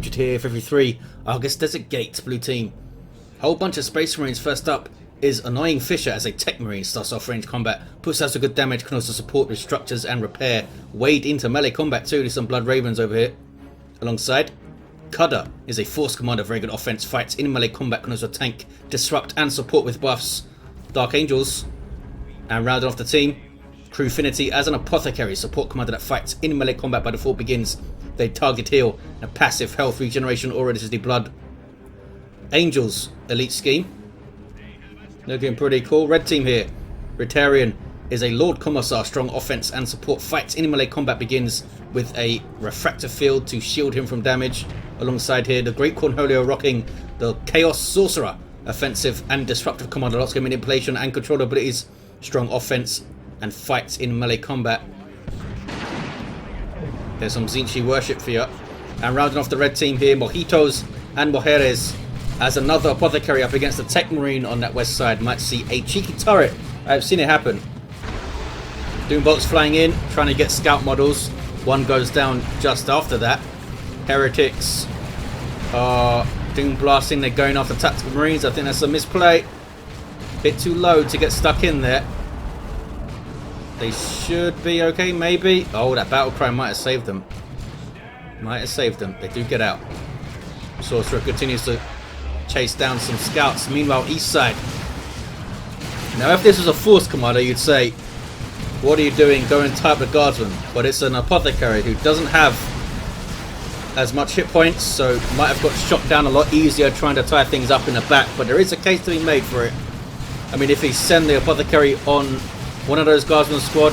100 here for every 3 Argus Desert Gate, blue team. Whole bunch of Space Marines. First up is Annoying Fisher as a Techmarine. Starts off range combat, puts out some good damage, can also support with structures and repair. Wade into melee combat too. There's some Blood Ravens over here. Alongside, Cudder is a Force Commander, very good offense, fights in melee combat, can also tank, disrupt and support with buffs. Dark Angels. And rounding off the team, Crewfinity as an Apothecary, support commander that fights in melee combat by default begins. They target heal and a passive health regeneration aura. This is the Blood Angels elite scheme. Looking pretty cool. Red team here. Ritterian is a Lord Commissar, strong offense and support, fights in melee combat begins with a refractor field to shield him from damage. Alongside here, the Great Cornholio rocking the Chaos Sorcerer, offensive and disruptive commander, lots of manipulation and control abilities, strong offense and fights in melee combat. There's some Tzeentch worship for you. And rounding off the red team here, Mojitos and Mojeres as another Apothecary up against the Techmarine on that west side. Might see a cheeky turret. I've seen it happen. Doombolts flying in, trying to get scout models. One goes down just after that. Heretics are doom blasting. They're going after tactical marines. I think that's a misplay. Bit too low to get stuck in there. They should be okay, maybe. Oh, that battle cry might have saved them. Might have saved them. They do get out. Sorcerer continues to chase down some scouts. Meanwhile, east side. Now, if this was a Force Commander, you'd say, what are you doing? Go and type the Guardsman. But it's an Apothecary who doesn't have as much hit points, so might have got shot down a lot easier trying to tie things up in the back. But there is a case to be made for it. I mean, if he send the Apothecary on one of those Guardsman squad,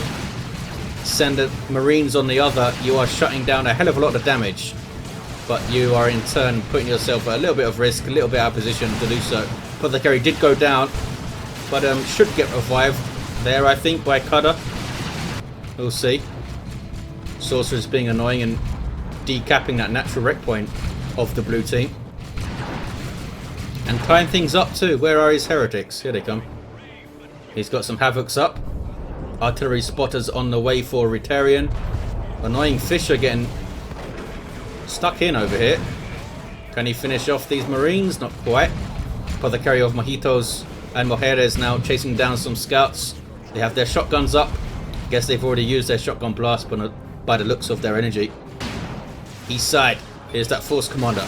send the Marines on the other, you are shutting down a hell of a lot of damage. But you are in turn putting yourself at a little bit of risk, a little bit out of position to do so. Apothecary did go down, but should get revived there, I think, by Cudder. We'll see. Sorcerer's being annoying and decapping that natural wreck point of the blue team. And tying things up too. Where are his heretics? Here they come. He's got some Havocs up. Artillery spotters on the way for Ritterian. Annoying Fisher getting stuck in over here. Can he finish off these Marines? Not quite. Apothecary of Mojitos and Mojeres now chasing down some scouts. They have their shotguns up. Guess they've already used their shotgun blast by the looks of their energy. East side. Here's that Force Commander.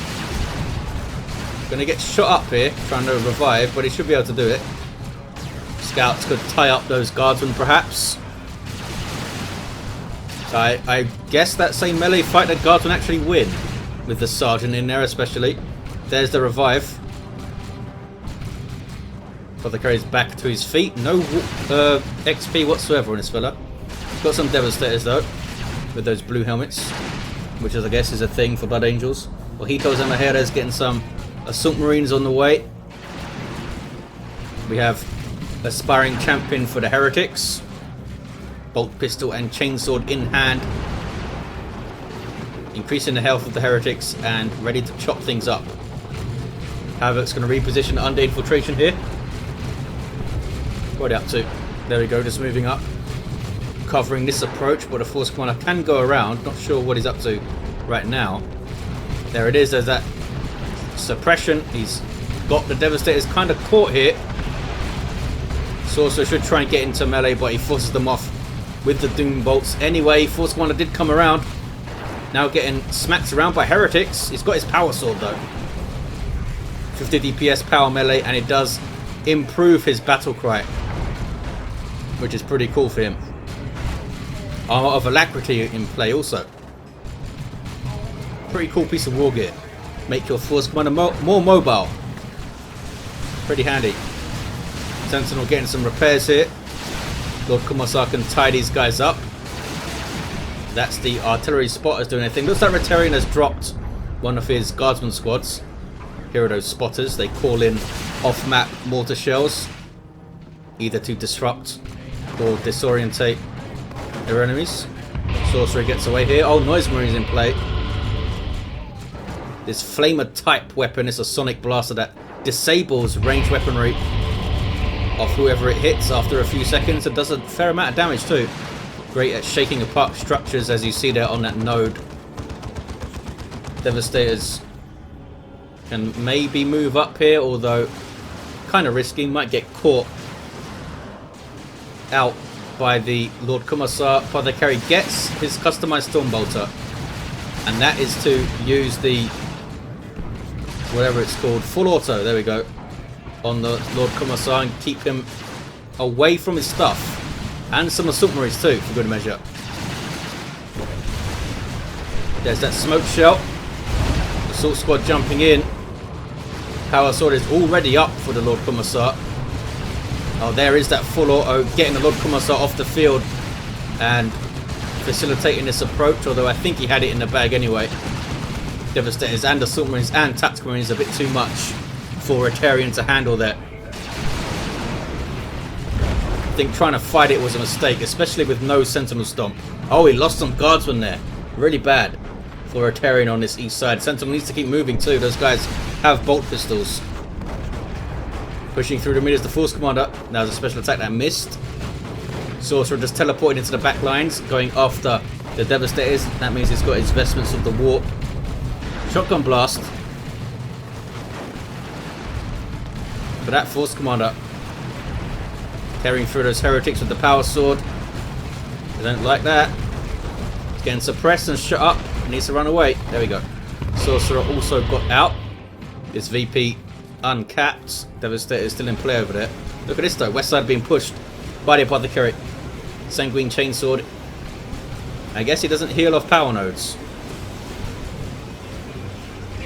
Gonna get shot up here, trying to revive, but he should be able to do it. Scouts could tie up those Guardsmen, perhaps. I guess that same melee fight that Guardsmen actually win, with the Sergeant in there especially. There's the revive. Apothecary's back to his feet. No XP whatsoever on this fella. Got some Devastators though, with those blue helmets, which I guess is a thing for Blood Angels. Mojitos and Mojeres getting some Assault Marines on the way. We have Aspiring Champion for the Heretics. Bolt Pistol and Chainsword in hand. Increasing the health of the Heretics and ready to chop things up. Havoc's going to reposition under infiltration here. What are they up to? There we go, just moving up. Covering this approach, but a Force Commander can go around. Not sure what he's up to right now. There it is, there's that suppression. He's got the Devastators kind of caught here. Sorcerer should try and get into melee, but he forces them off with the Doom Bolts. Anyway, Force Commander did come around. Now getting smacked around by Heretics. He's got his Power Sword though. 50 DPS power melee, and it does improve his battle cry, which is pretty cool for him. Armor of Alacrity in play also. Pretty cool piece of war gear. Make your Force Commander more mobile. Pretty handy. Sentinel getting some repairs here. Lord Commissar can tie these guys up. That's the artillery spotters doing anything. Looks like Ritterian has dropped one of his Guardsman squads. Here are those spotters. They call in off-map mortar shells, either to disrupt or disorientate their enemies. Sorcerer gets away here. Oh, Noise Marine's in play. This Flamer type weapon is a sonic blaster that disables ranged weaponry of whoever it hits after a few seconds. It does a fair amount of damage too. Great at shaking apart structures, as you see there on that node. Devastators Can maybe move up here, although kind of risky. Might get caught out by the Lord Commissar. Apothecary gets his customized Stormbolter, and that is to use the whatever it's called, full auto, there we go, on the Lord Commissar and keep him away from his stuff. And some assault marines too, for good measure. There's that smoke shell. Assault squad jumping in. Power sword is already up for the Lord Commissar. Oh, there is that full auto, getting the Lord Commissar off the field and facilitating this approach, although I think he had it in the bag anyway. Devastators and Assault Marines and Tactical Marines a bit too much for Ritterian to handle that. I think trying to fight it was a mistake, especially with no Sentinel Stomp. Oh, he lost some guardsmen there. Really bad for Ritterian on this east side. Sentinel needs to keep moving too. Those guys have bolt pistols. Pushing through the mid is the Force Commander. That was a special attack that missed. Sorcerer just teleported into the back lines, going after the Devastators. That means he's got his vestments of the warp. Shotgun blast. For that Force Commander. Tearing through those heretics with the power sword. They don't like that. He's getting suppressed and shut up. He needs to run away. There we go. Sorcerer also got out. This VP uncapped. Devastator is still in play over there. Look at this though. West side being pushed by the Apothecary. Sanguine Chainsword. I guess he doesn't heal off power nodes.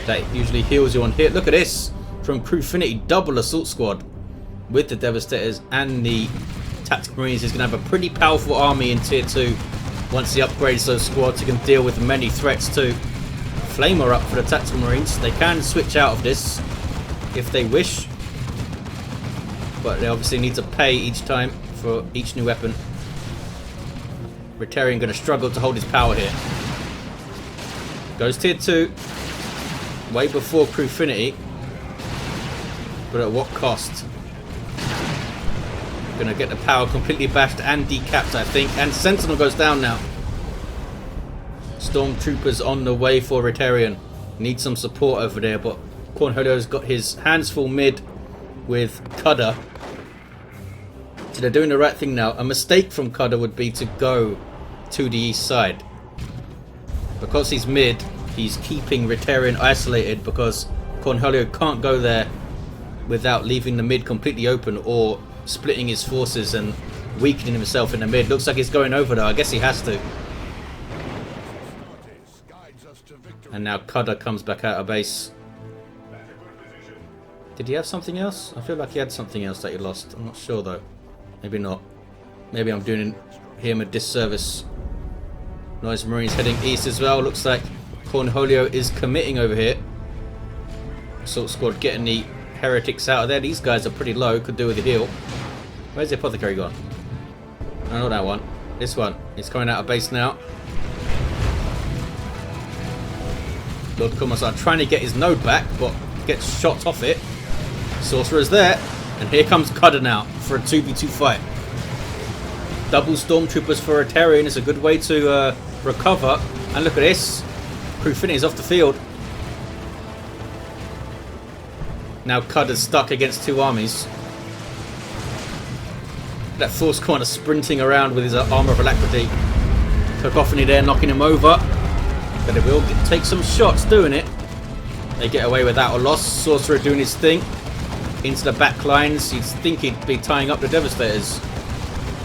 That usually heals you on hit. Look at this. From Crewfinity, double assault squad. With the Devastators and the Tactical Marines. He's going to have a pretty powerful army in tier 2. Once he upgrades those squads, he can deal with many threats too. Flamer up for the Tactical Marines. They can switch out of this if they wish, but they obviously need to pay each time for each new weapon. Ritterian going to struggle to hold his power here. Goes tier 2, way before Crewfinity, but at what cost? Going to get the power completely bashed and decapped, I think, and Sentinel goes down now. Stormtroopers on the way for Ritterian. Need some support over there, but Cornholio's got his hands full mid with Cudder. So they're doing the right thing now. A mistake from Cudder would be to go to the east side. Because he's mid, he's keeping Ritterian isolated because Cornholio can't go there without leaving the mid completely open or splitting his forces and weakening himself in the mid. Looks like he's going over though. I guess he has to. And now Cudder comes back out of base. Did he have something else? I feel like he had something else that he lost. I'm not sure though. Maybe not. Maybe I'm doing him a disservice. Nice Marines heading east as well. Looks like Cornholio is committing over here. Assault squad getting the heretics out of there. These guys are pretty low. Could do with a heal. Where's the Apothecary gone? No, not that one. This one. He's coming out of base now. Lord Commissar trying to get his node back, but gets shot off it. Sorcerer's there, and here comes Cudder now for a 2v2 fight. Double Stormtroopers for Ritterian is a good way to recover. And look at this. Crewfinity is off the field. Now Cudder's stuck against two armies. That Force Commander sprinting around with his armor of alacrity. Cacophony there knocking him over. But they will take some shots doing it. They get away without a loss. Sorcerer doing his thing. Into the back lines. You'd think he'd be tying up the Devastators.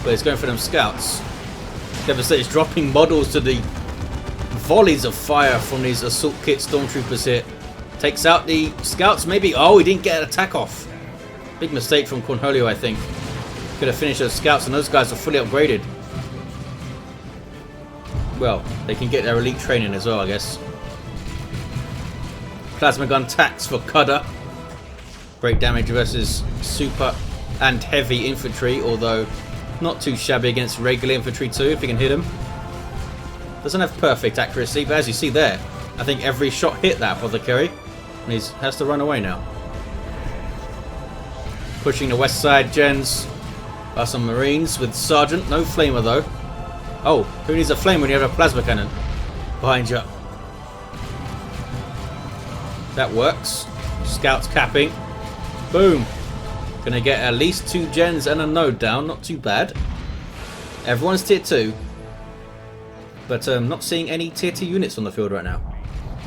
But he's going for them scouts. Devastators dropping models to the volleys of fire from these assault kit stormtroopers here. Takes out the scouts maybe. Oh, he didn't get an attack off. Big mistake from Cornholio, I think. Could have finished those scouts, and those guys are fully upgraded. Well, they can get their elite training as well, I guess. Plasma gun tax for Cudder. Great damage versus super and heavy infantry, although not too shabby against regular infantry too, if you can hit him. Doesn't have perfect accuracy, but as you see there, I think every shot hit that Apothecary. And he has to run away now. Pushing the west side, gens. Are some Marines with Sergeant. No flamer though. Oh, who needs a flame when you have a plasma cannon behind you? That works. Scouts capping. Boom. Gonna get at least 2 gens and a node down. Not too bad. Everyone's tier 2. But not seeing any tier 2 units on the field right now.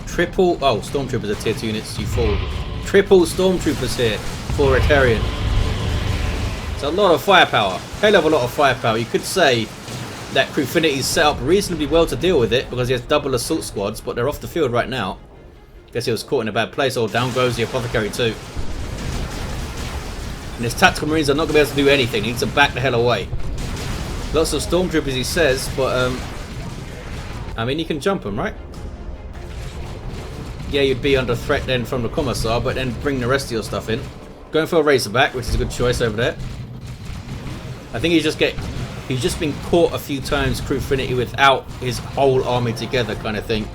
Triple... Oh, Stormtroopers are tier 2 units. You fool. Triple Stormtroopers here for Ritterian. It's a lot of firepower. Hell of a lot of firepower. You could say that Crewfinity's set up reasonably well to deal with it because he has double assault squads, but they're off the field right now. Guess he was caught in a bad place. Oh, down goes the Apothecary too. And his tactical marines are not going to be able to do anything. He needs to back the hell away. Lots of Stormtroopers, he says, but I mean, you can jump them, right? Yeah, you'd be under threat then from the Commissar, but then bring the rest of your stuff in. Going for a Razorback, which is a good choice over there. I think he's just been caught a few times, Crewfinity, without his whole army together kind of thing.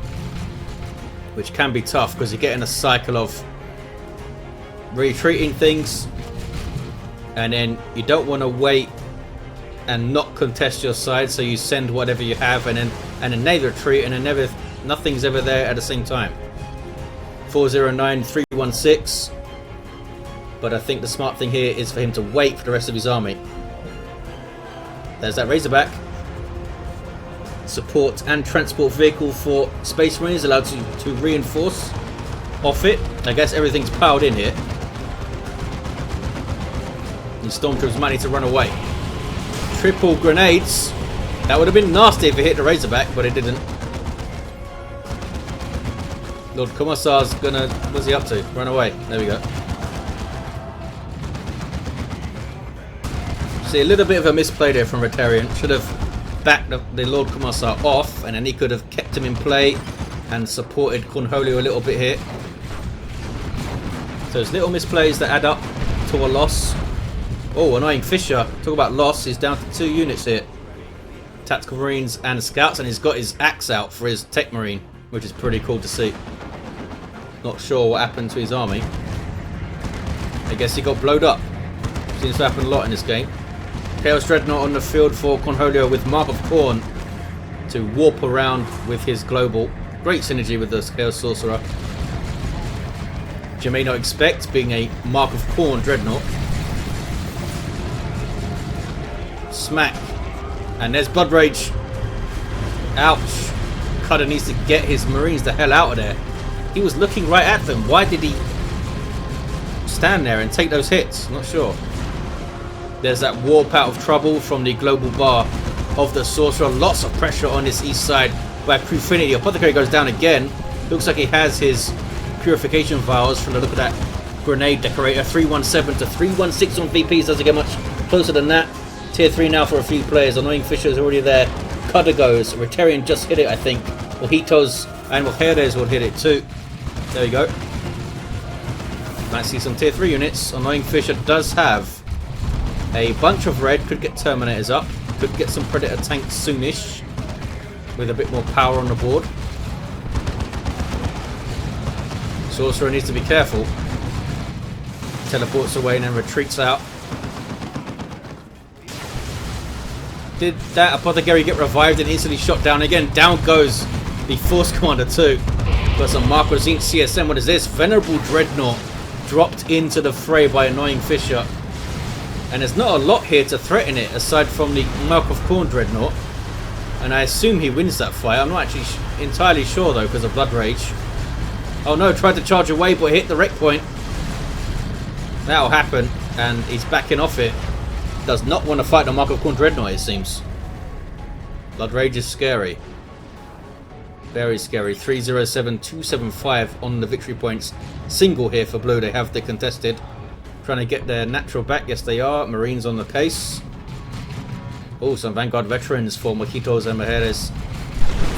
Which can be tough, because you get in a cycle of retreating things, and then you don't want to wait and not contest your side, so you send whatever you have, and then they retreat, and then nothing's ever there at the same time. 409, 316. But I think the smart thing here is for him to wait for the rest of his army. There's that Razorback. Support and transport vehicle for Space Marines, allowed to reinforce off it. I guess everything's piled in here. And Stormtroopers might need to run away. Triple grenades. That would have been nasty if it hit the Razorback, but it didn't. Lord Commissar's gonna... What's he up to? Run away. There we go. See, a little bit of a misplay there from Ritterian. Should have backed the Lord Commissar off, and then he could have kept him in play and supported Cornholio a little bit here. So there's little misplays that add up to a loss. Oh, annoying Fisher. Talk about loss. He's down to 2 units here. Tactical Marines and Scouts, and he's got his axe out for his Techmarine, which is pretty cool to see. Not sure what happened to his army. I guess he got blowed up. Seems to happen a lot in this game. Chaos Dreadnought on the field for Cornholio with Mark of Corn to warp around with his global. Great synergy with the Chaos Sorcerer, which you may not expect, being a Mark of Corn Dreadnought. Smack. And there's Blood Rage. Ouch. Cudder needs to get his Marines the hell out of there. He was looking right at them. Why did he stand there and take those hits? Not sure. There's that warp out of trouble from the global bar of the Sorcerer. Lots of pressure on this east side by Crewfinity. Apothecary goes down again. Looks like he has his purification vials from the look of that grenade decorator. 317 to 316 on VPs. Doesn't get much closer than that. Tier 3 now for a few players. Annoying Fisher is already there. Cudder goes. Ritterian just hit it, I think. Mojitos and Mojitos will hit it too. There we go. Might see some tier 3 units. Annoying Fisher does have a bunch of red. Could get Terminators up. Could get some Predator tanks soonish with a bit more power on the board. Sorcerer needs to be careful. Teleports away and then retreats out. Did that Apothecary get revived and instantly shot down again? Down goes the Force Commander too. Got some Mark of Tzeentch CSM. What is this? Venerable Dreadnought dropped into the fray by Annoying Fisher. And there's not a lot here to threaten it aside from the Mark of Corn Dreadnought. And I assume he wins that fight. I'm not actually entirely sure though because of Blood Rage. Oh no, tried to charge away but hit the wreck point. That'll happen. And he's backing off it. Does not want to fight the Mark of Corn Dreadnought, it seems. Blood Rage is scary. Very scary. 307, 275 on the victory points. Single here for Blue. They have the contested. Trying to get their natural back. Yes, they are. Marines on the case. Oh, some Vanguard veterans for Mojitos and Mojitos.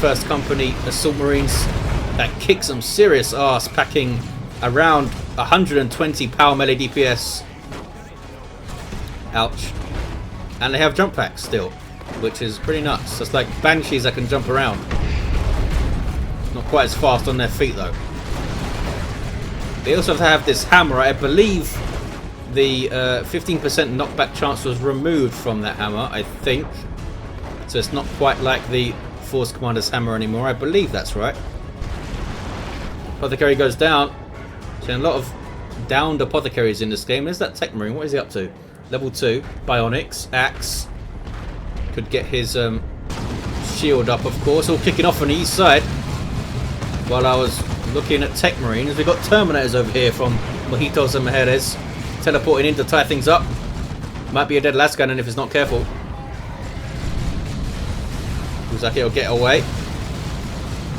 First Company Assault Marines. That kicks some serious ass, packing around 120 power melee DPS. Ouch. And they have jump packs still, which is pretty nuts. It's like Banshees that can jump around. Not quite as fast on their feet though. They also have to have this hammer. I believe the 15% knockback chance was removed from that hammer, I think. So it's not quite like the Force Commander's hammer anymore. I believe that's right. Apothecary goes down. So a lot of downed Apothecaries in this game. There's that Techmarine. What is he up to? Level 2. Bionics. Axe. Could get his shield up, of course. All kicking off on the east side. While I was looking at Techmarines, we've got Terminators over here from Mojitos and Mujeres. Teleporting in to tie things up. Might be a dead last cannon if it's not careful. Looks like it'll get away.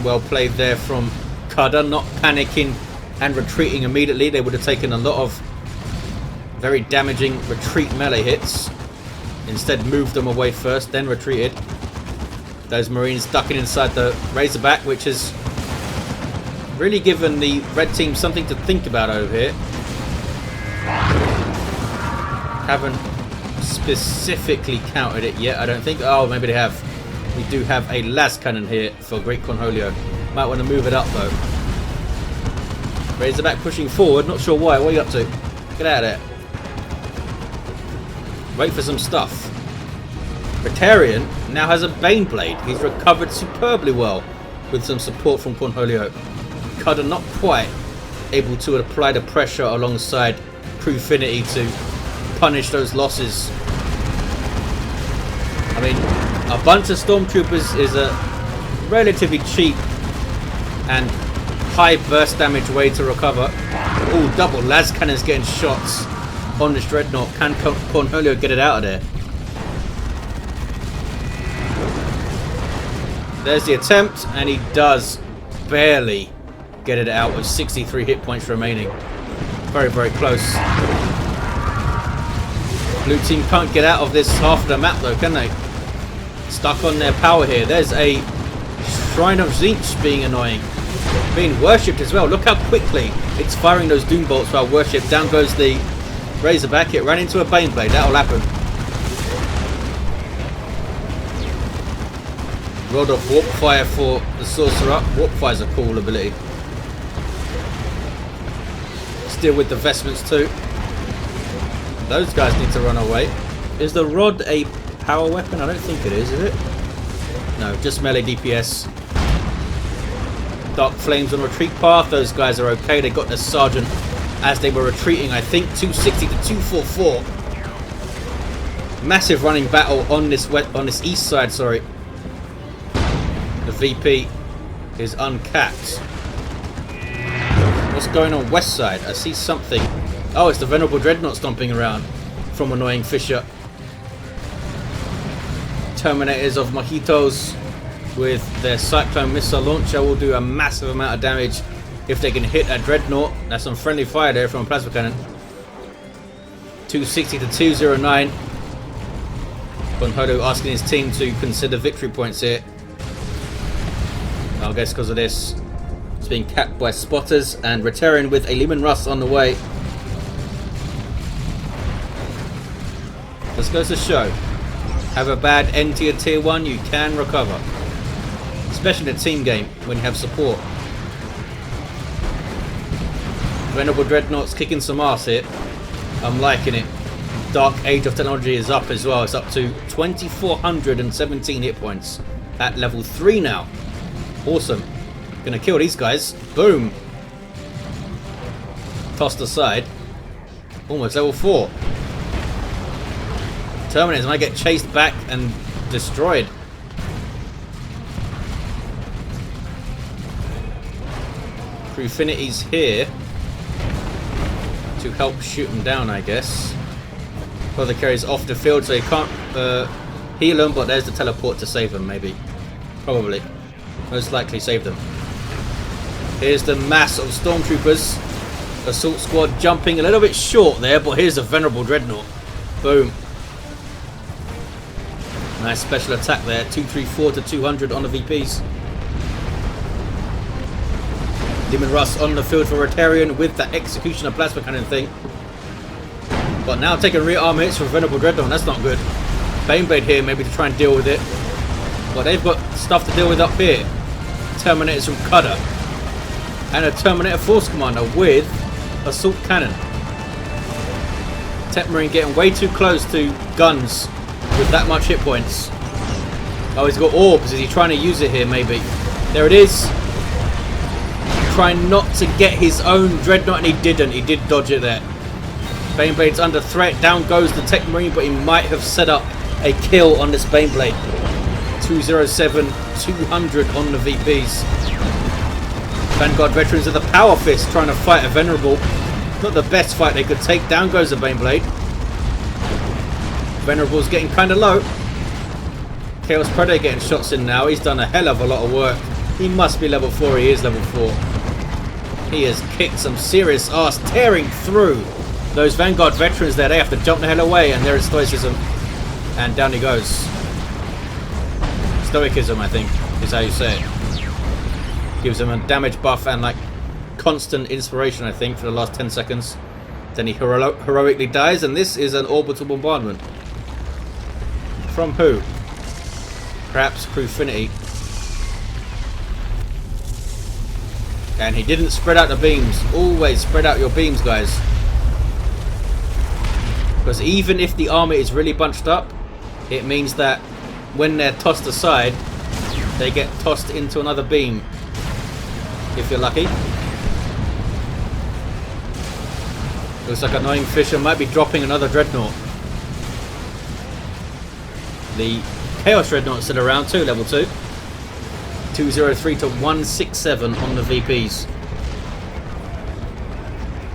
Well played there from Cudder, not panicking and retreating immediately. They would have taken a lot of very damaging retreat melee hits. Instead moved them away first, then retreated. Those Marines ducking inside the Razorback, which has really given the red team something to think about over here. Haven't specifically countered it yet, I don't think. Oh, maybe they have. We do have a las cannon here for Great Cornholio. Might want to move it up though. Razorback pushing forward, not sure why. What are you up to? Get out of there. Wait for some stuff. Ritterian now has a Baneblade. He's recovered superbly well with some support from Cornholio. Cudder not quite able to apply the pressure alongside Crewfinity to punish those losses. I mean, a bunch of Stormtroopers is a relatively cheap and high burst damage way to recover. Oh, double las cannons getting shots on this Dreadnought. Can Cornholio get it out of there? There's the attempt, and he does barely get it out with 63 hit points remaining. Very, very close. Blue team can't get out of this half of the map though, can they? Stuck on their power here. There's a Sorcerer of Tzeentch being annoying. Being worshipped as well. Look how quickly it's firing those doom bolts while worshipped. Down goes the Razorback. It ran into a Baneblade. That'll happen. Rod of Warp Fire for the Sorcerer. Warp Fire's a cool ability. Still with the vestments too. Those guys need to run away. Is the Rod a power weapon? I don't think it is it? No, just melee DPS. Dark Flames on retreat path. Those guys are okay. They got the Sergeant as they were retreating. I think 260 to 244. Massive running battle on this east side. Sorry. The VP is uncapped. What's going on west side? I see something. Oh, it's the Venerable Dreadnought stomping around from annoying Fisher. Terminators of Mojitos with their Cyclone missile launcher will do a massive amount of damage if they can hit a Dreadnought. That's some friendly fire there from a plasma cannon. 260 to 209. Cornholio asking his team to consider victory points here. I guess because of this. It's being capped by spotters, and Ritterian with a Leman Russ on the way. This goes to show. Have a bad end to your tier 1, you can recover. Especially in a team game when you have support. Venerable Dreadnought's kicking some ass here. I'm liking it. Dark Age of Technology is up as well. It's up to 2,417 hit points at level 3 now. Awesome. Gonna kill these guys. Boom. Tossed aside. Almost level 4. Terminators might get chased back and destroyed. Crewfinity's here to help shoot them down, I guess. Apothecary's off the field, so he can't heal them, but there's the teleport to save them, maybe. Probably. Most likely save them. Here's the mass of Stormtroopers. Assault squad jumping a little bit short there, but here's a Venerable Dreadnought. Boom. Nice special attack there. 234 to 200 on the VPs. Leman Russ on the field for Ritterian with that Executioner plasma cannon thing. But now taking rear arm hits from Venerable Dreadnought. That's not good. Baneblade here maybe to try and deal with it. But they've got stuff to deal with up here. Terminators from Cudder. And a Terminator Force Commander with Assault Cannon. Techmarine getting way too close to guns with that much hit points. Oh, he's got orbs. Is he trying to use it here maybe? There it is. trying not to get his own Dreadnought, and he didn't. He did dodge it there. Baneblade's under threat. Down goes the Techmarine, but he might have set up a kill on this Baneblade. 207, 200 on the VPs. Vanguard veterans of the Power Fist trying to fight a Venerable. Not the best fight they could take. Down goes the Baneblade. Venerable's getting kind of low. Chaos Predator getting shots in now. He's done a hell of a lot of work. He must be level 4. He is level 4. He has kicked some serious ass, tearing through those Vanguard veterans there. They have to jump the hell away, and there is Stoicism. And down he goes. Stoicism, I think, is how you say it. Gives him a damage buff and like constant inspiration, I think, for the last 10 seconds. Then he heroically dies, and this is an orbital bombardment. From who? Perhaps Crewfinity. And he didn't spread out the beams. Always spread out your beams, guys. Because even if the army is really bunched up, it means that when they're tossed aside, they get tossed into another beam. If you're lucky. Looks like Annoying Fisher might be dropping another Dreadnought. The Chaos Dreadnought's still around too, level 2. 203 to 167 on the VPs.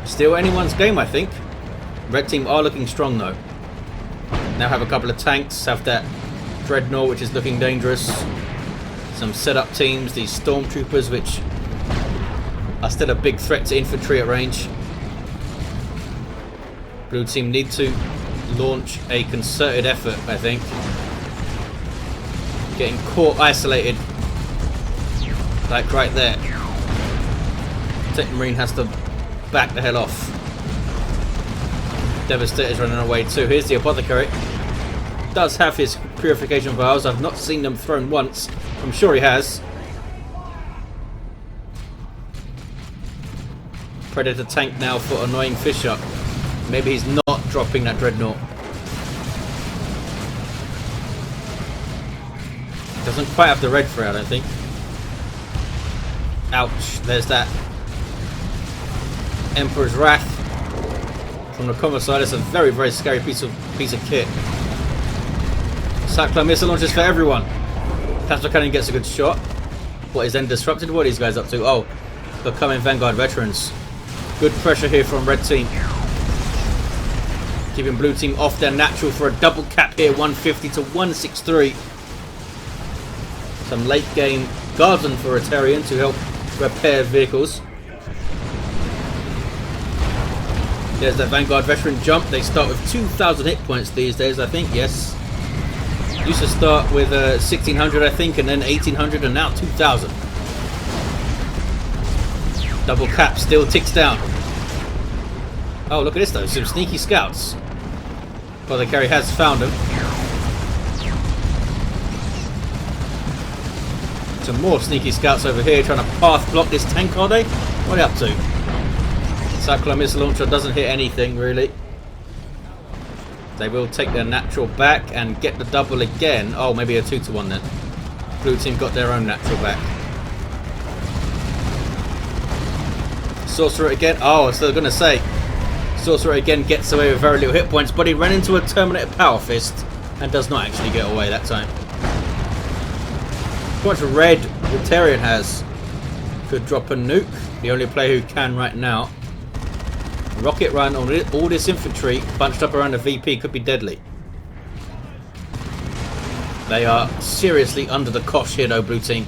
Still anyone's game, I think. Red team are looking strong though. Now have a couple of tanks, have that Dreadnought which is looking dangerous. Some setup teams, these Stormtroopers which are still a big threat to infantry at range. Blue team need to launch a concerted effort, I think. Getting caught isolated. Like right there. Techmarine has to back the hell off. Devastator's running away too. Here's the Apothecary. Does have his purification vials. I've not seen them thrown once. I'm sure he has. Predator tank now for Annoying Fisher. Maybe he's not dropping that Dreadnought. Doesn't quite have the red for it, I don't think. Ouch, there's that Emperor's Wrath from the Commissar. It's a very, very scary piece of kit. Cyclone missile launches for everyone. Plasma Cannon gets a good shot. What is then disrupted? What are these guys up to? Oh, becoming Vanguard veterans. Good pressure here from Red Team. Keeping Blue Team off their natural for a double cap here. 150 to 163. Some late game Guardsmen for Ritterian to help repair vehicles. There's that Vanguard veteran jump. They start with 2,000 hit points these days, I think. Yes. Used to start with 1,600, I think, and then 1,800, and now 2,000. Double cap still ticks down. Oh, look at this though. Some sneaky scouts. Apothecary has found them. Some more sneaky scouts over here trying to path block this tank, are they? What are they up to? Cyclone missile launcher doesn't hit anything really. They will take their natural back and get the double again. Oh, maybe a 2-to-1 then. Blue team got their own natural back. Sorcerer again. Oh, I was still going to say. Sorcerer again gets away with very little hit points, but he ran into a Terminator Power Fist and does not actually get away that time. How much red Ritterian has? Could drop a nuke. The only player who can right now. Rocket run on all this infantry bunched up around the VP could be deadly. They are seriously under the cosh here though, Blue Team.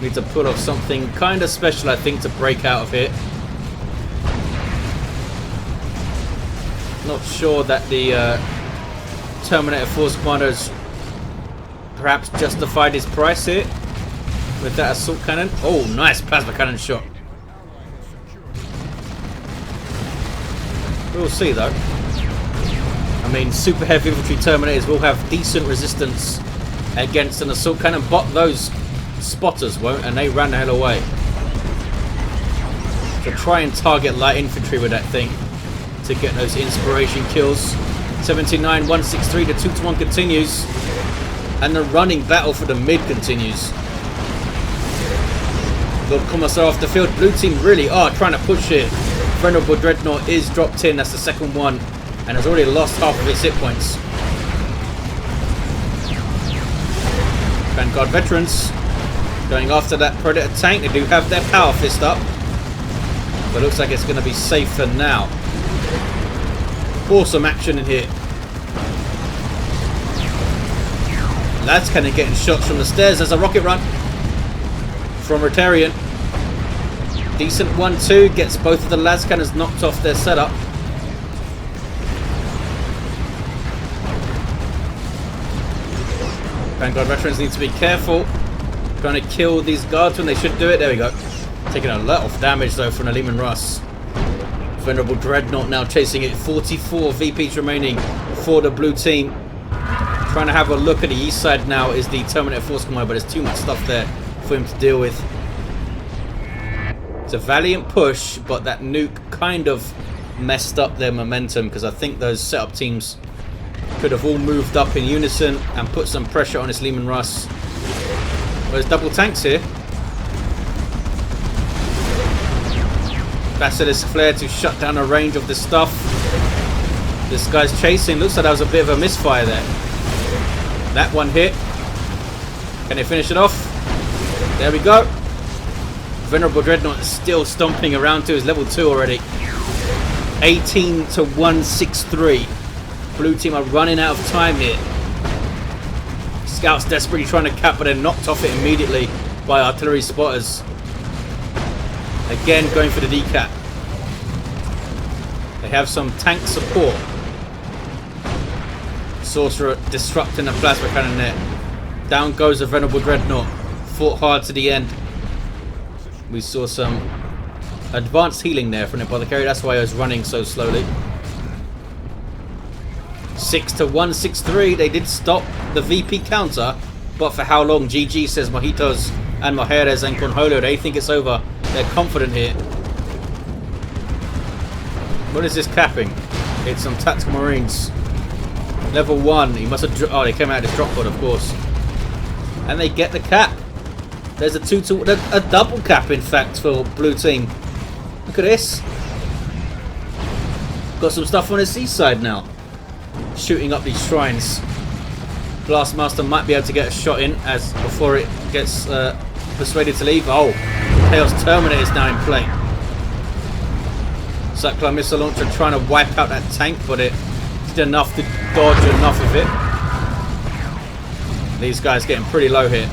Need to pull off something kind of special, I think, to break out of here. Not sure that the Terminator Force Commandos perhaps justified his price here with that assault cannon. Oh, nice plasma cannon shot. We'll see though. I mean, super heavy infantry Terminators will have decent resistance against an assault cannon, but those spotters won't, and they ran the hell away. So try and target light infantry with that thing to get those inspiration kills. 79, 163, the 2-to-1 continues. And the running battle for the mid continues. Lord Commissar off the field. Blue team really are trying to push it. Venerable Dreadnought is dropped in. That's the second one. And has already lost half of its hit points. Vanguard veterans going after that Predator tank. They do have their power fist up. But looks like it's going to be safe for now. Awesome action in here. Lads kind of getting shots from the stairs. There's a rocket run from Ritterian. Decent 1-2. Gets both of the lads cannons knocked off their setup. Vanguard veterans need to be careful. Trying to kill these guards when they should do it. There we go. Taking a lot of damage though from the Lehman Russ. Venerable Dreadnought now chasing it. 44 VPs remaining for the blue team. Trying to have a look at the east side now is the Terminator Force Command, but there's too much stuff there for him to deal with. It's a valiant push, but that nuke kind of messed up their momentum because I think those setup teams could have all moved up in unison and put some pressure on his Lehman Russ. There's double tanks here. Basilisk Flare to shut down a range of this stuff. This guy's chasing. Looks like that was a bit of a misfire there. That one hit. Can they finish it off? There we go. Venerable Dreadnought is still stomping around to his level 2 already. 18 to 163. Blue team are running out of time here. Scouts desperately trying to cap, but they're knocked off it immediately by artillery spotters. Again, going for the decap. They have some tank support. Sorcerer disrupting the plasma cannon there. Down goes the Venerable Dreadnought. Fought hard to the end. We saw some advanced healing there from the Apothecary. That's why I was running so slowly. 6 to 163. They did stop the VP counter, but for how long? GG says Mojitos and Mojeres and Cornholio. They think it's over. They're confident here. What is this capping? It's some tactical marines. Level 1. He must have. Oh, they came out of this drop pod, of course. And they get the cap. There's a double cap, in fact, for blue team. Look at this. Got some stuff on his seaside now. Shooting up these shrines. Blastmaster might be able to get a shot in as before it gets persuaded to leave. Oh, Chaos Terminator is now in play. Cyclone missile launcher trying to wipe out that tank, but it did enough to dodge enough of it. These guys getting pretty low here.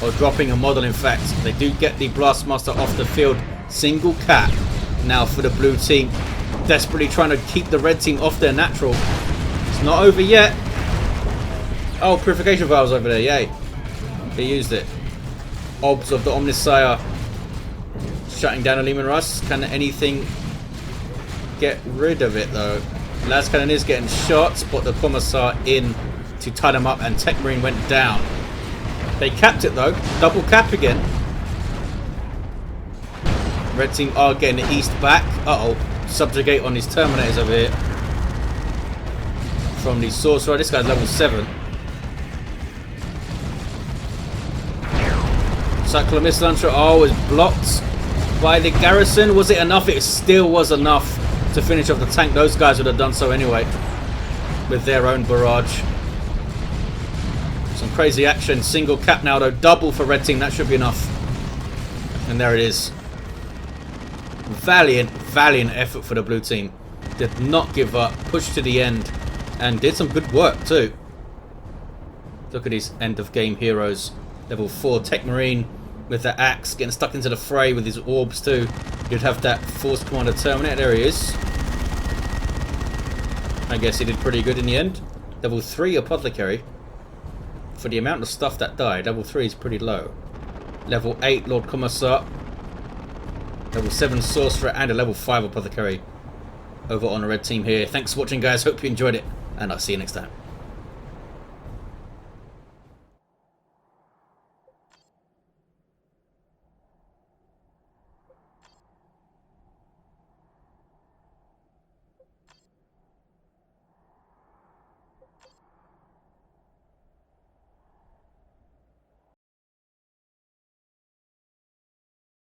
Or dropping a model, in fact. They do get the Blastmaster off the field. Single cap now for the blue team. Desperately trying to keep the red team off their natural. It's not over yet. Oh, purification valves over there. Yay. He used it. Obs of the Omnisire shutting down a Lehman Russ. Can anything get rid of it though? Las Cannon is getting shots, but the Commissar in to tie them up, and Techmarine went down. They capped it though. Double cap again. Red team are getting the east back. Uh-oh. Subjugate on these Terminators over here. From the Sorcerer. This guy's level 7. Cyclone missile launcher. Oh, was blocked by the garrison. Was it enough? It still was enough to finish off the tank. Those guys would have done so anyway with their own barrage. Some crazy action. Single cap now though. Double for red team. That should be enough. And there it is. Valiant effort for the blue team. Did not give up. Pushed to the end. And did some good work too. Look at these end of game heroes. Level 4 Techmarine with the axe. Getting stuck into the fray with his orbs too. You'd have that Force Commander Terminator. There he is. I guess he did pretty good in the end. Level 3 Apothecary. For the amount of stuff that died, level 3 is pretty low. Level 8 Lord Commissar. Level 7 Sorcerer and a level 5 Apothecary over on the red team here. Thanks for watching guys, hope you enjoyed it, and I'll see you next time.